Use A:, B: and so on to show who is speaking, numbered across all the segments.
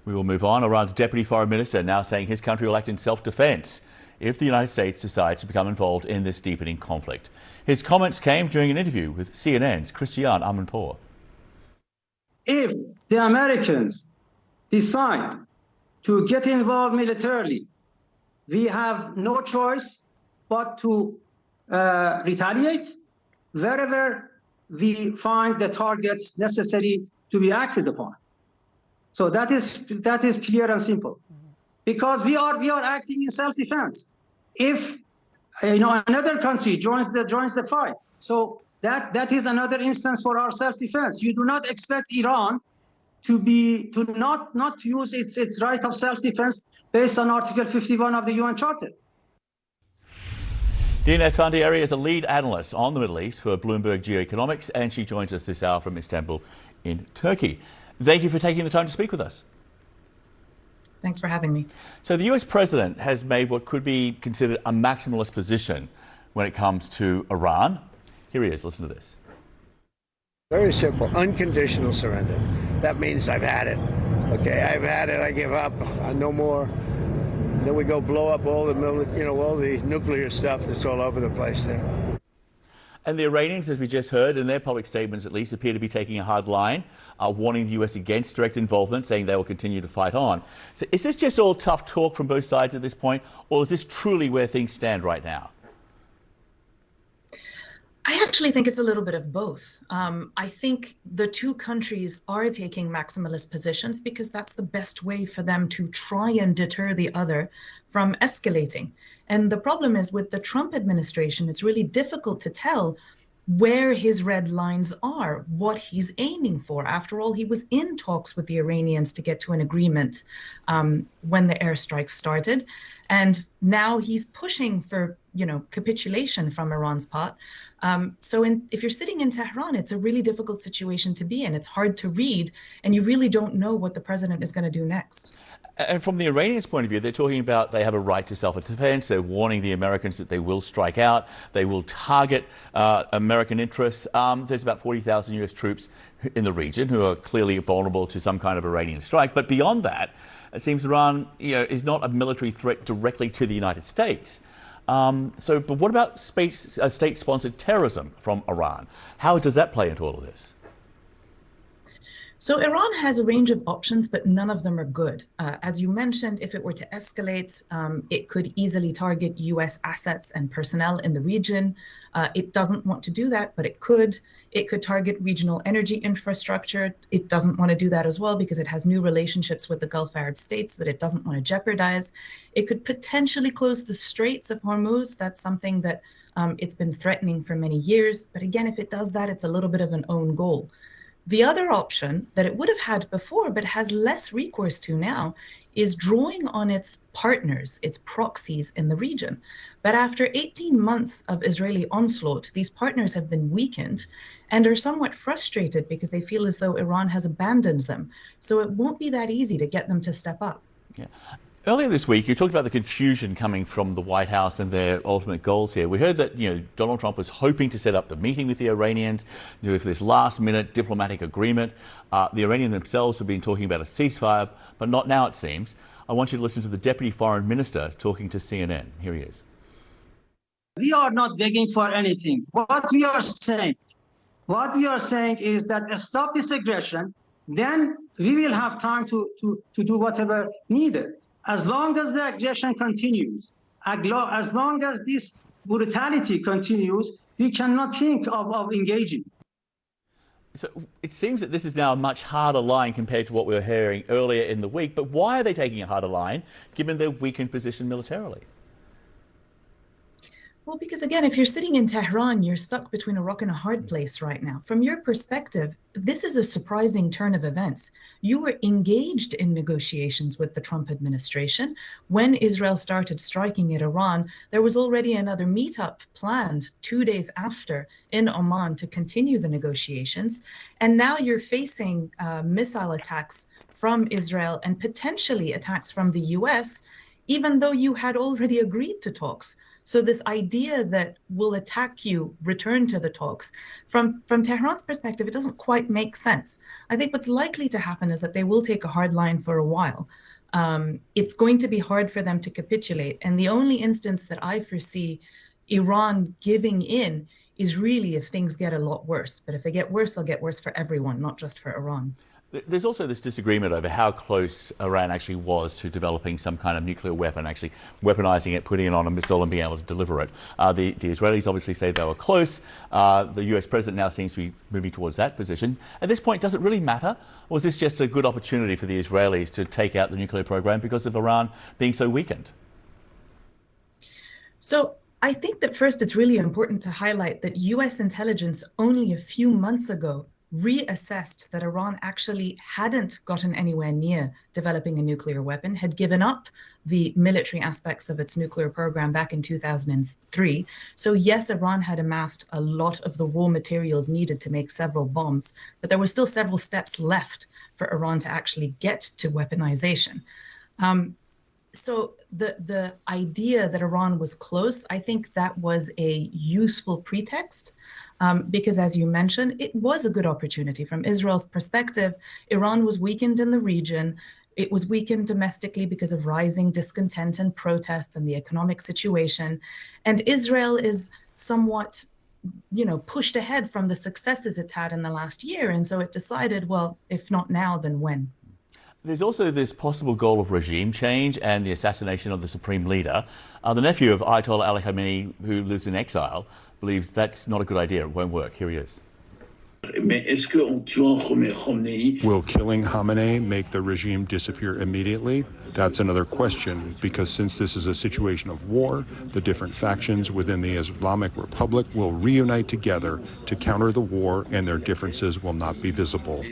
A: We will move on. Iran's Deputy Foreign Minister now saying his country will act in self-defense if the United States decides to become involved in this deepening conflict. His comments came during an interview with CNN's Christiane Amanpour.
B: If the Americans decide to get involved militarily, we have no choice but to retaliate wherever we find the targets necessary to be acted upon. So that is clear and simple, because we are acting in self-defense. If another country joins the fight, so that is another instance for our self-defense. You do not expect Iran to not use its right of self-defense based on Article 51 of the UN Charter.
A: Dina Esfandiari is a lead analyst on the Middle East for Bloomberg Geoeconomics, and she joins us this hour from Istanbul in Turkey. Thank you for taking the time to speak with us.
C: Thanks for having me.
A: So the US president has made what could be considered a maximalist position when it comes to Iran. Here he is. Listen to this.
D: Very simple. Unconditional surrender. That means I've had it. Okay, I've had it. I give up. No more. Then we go blow up all the all the nuclear stuff that's all over the place there.
A: And the Iranians, as we just heard, in their public statements at least, appear to be taking a hard line, warning the US against direct involvement, saying they will continue to fight on. So is this just all tough talk from both sides at this point, or is this truly where things stand right now?
C: I actually think it's a little bit of both. I think the two countries are taking maximalist positions because that's the best way for them to try and deter the other from escalating. And the problem is with the Trump administration, it's really difficult to tell where his red lines are, what he's aiming for. After all, he was in talks with the Iranians to get to an agreement when the airstrikes started. And now he's pushing for, capitulation from Iran's part. If you're sitting in Tehran, it's a really difficult situation to be in. It's hard to read, and you really don't know what the president is going to do next.
A: And from the Iranians' point of view, they're talking about they have a right to self-defense. They're warning the Americans that they will strike out. They will target American interests. There's about 40,000 US troops in the region who are clearly vulnerable to some kind of Iranian strike. But beyond that, it seems Iran is not a military threat directly to the United States. But what about state-sponsored terrorism from Iran? How does that play into all of this?
C: So Iran has a range of options, but none of them are good. As you mentioned, if it were to escalate, it could easily target US assets and personnel in the region. It doesn't want to do that, but it could. It could target regional energy infrastructure. It doesn't want to do that as well because it has new relationships with the Gulf Arab states that it doesn't want to jeopardize. It could potentially close the Straits of Hormuz. That's something that it's been threatening for many years. But again, if it does that, it's a little bit of an own goal. The other option that it would have had before, but has less recourse to now, is drawing on its partners, its proxies in the region. But after 18 months of Israeli onslaught, these partners have been weakened and are somewhat frustrated because they feel as though Iran has abandoned them. So it won't be that easy to get them to step up.
A: Yeah. Earlier this week, you talked about the confusion coming from the White House and their ultimate goals here. We heard that Donald Trump was hoping to set up the meeting with the Iranians, for this last-minute diplomatic agreement. The Iranians themselves have been talking about a ceasefire, but not now, it seems. I want you to listen to the Deputy Foreign Minister talking to CNN. Here he is.
B: We are not begging for anything. What we are saying is that stop this aggression, then we will have time to do whatever needed. As long as the aggression continues, as long as this brutality continues, we cannot think of engaging.
A: So it seems that this is now a much harder line compared to what we were hearing earlier in the week. But why are they taking a harder line, given their weakened position militarily?
C: Well, because again, if you're sitting in Tehran, you're stuck between a rock and a hard place right now. From your perspective, this is a surprising turn of events. You were engaged in negotiations with the Trump administration. When Israel started striking at Iran, there was already another meetup planned 2 days after in Oman to continue the negotiations. And now you're facing missile attacks from Israel and potentially attacks from the US, even though you had already agreed to talks. So this idea that we'll attack you, return to the talks, from Tehran's perspective, it doesn't quite make sense. I think what's likely to happen is that they will take a hard line for a while. It's going to be hard for them to capitulate. And the only instance that I foresee Iran giving in is really if things get a lot worse. But if they get worse, they'll get worse for everyone, not just for Iran.
A: There's also this disagreement over how close Iran actually was to developing some kind of nuclear weapon, actually weaponizing it, putting it on a missile and being able to deliver it. The Israelis obviously say they were close. The US president now seems to be moving towards that position. At this point, does it really matter? Or is this just a good opportunity for the Israelis to take out the nuclear program because of Iran being so weakened?
C: So I think that first it's really important to highlight that US intelligence only a few months ago reassessed that Iran actually hadn't gotten anywhere near developing a nuclear weapon, had given up the military aspects of its nuclear program back in 2003. So yes, Iran had amassed a lot of the raw materials needed to make several bombs, but there were still several steps left for Iran to actually get to weaponization. So the idea that Iran was close, I think that was a useful pretext. Because as you mentioned, it was a good opportunity. From Israel's perspective, Iran was weakened in the region. It was weakened domestically because of rising discontent and protests and the economic situation. And Israel is somewhat, pushed ahead from the successes it's had in the last year. And so it decided, well, if not now, then when?
A: There's also this possible goal of regime change and the assassination of the supreme leader. The nephew of Ayatollah Ali Khamenei, who lives in exile, believes that's not a good idea. It won't work. Here he is.
E: Will killing Khamenei make the regime disappear immediately? That's another question, because since this is a situation of war, the different factions within the Islamic Republic will reunite together to counter the war, and their differences will not be visible.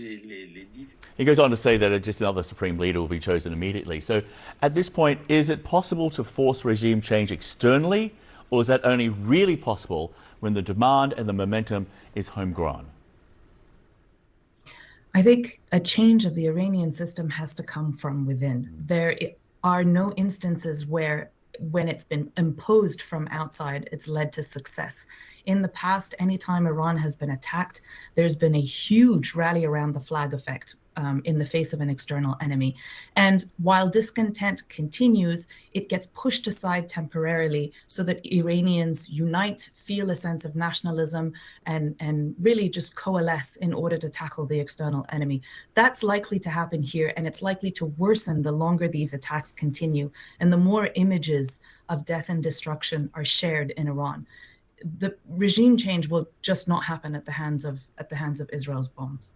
A: He goes on to say that just another supreme leader will be chosen immediately. So at this point, is it possible to force regime change externally? Or is that only really possible when the demand and the momentum is homegrown?
C: I think a change of the Iranian system has to come from within. There are no instances where, when it's been imposed from outside, it's led to success. In the past, anytime Iran has been attacked, there's been a huge rally around the flag effect. In the face of an external enemy. And while discontent continues, it gets pushed aside temporarily so that Iranians unite, feel a sense of nationalism, and really just coalesce in order to tackle the external enemy. That's likely to happen here, and it's likely to worsen the longer these attacks continue and the more images of death and destruction are shared in Iran. The regime change will just not happen at the hands of Israel's bombs.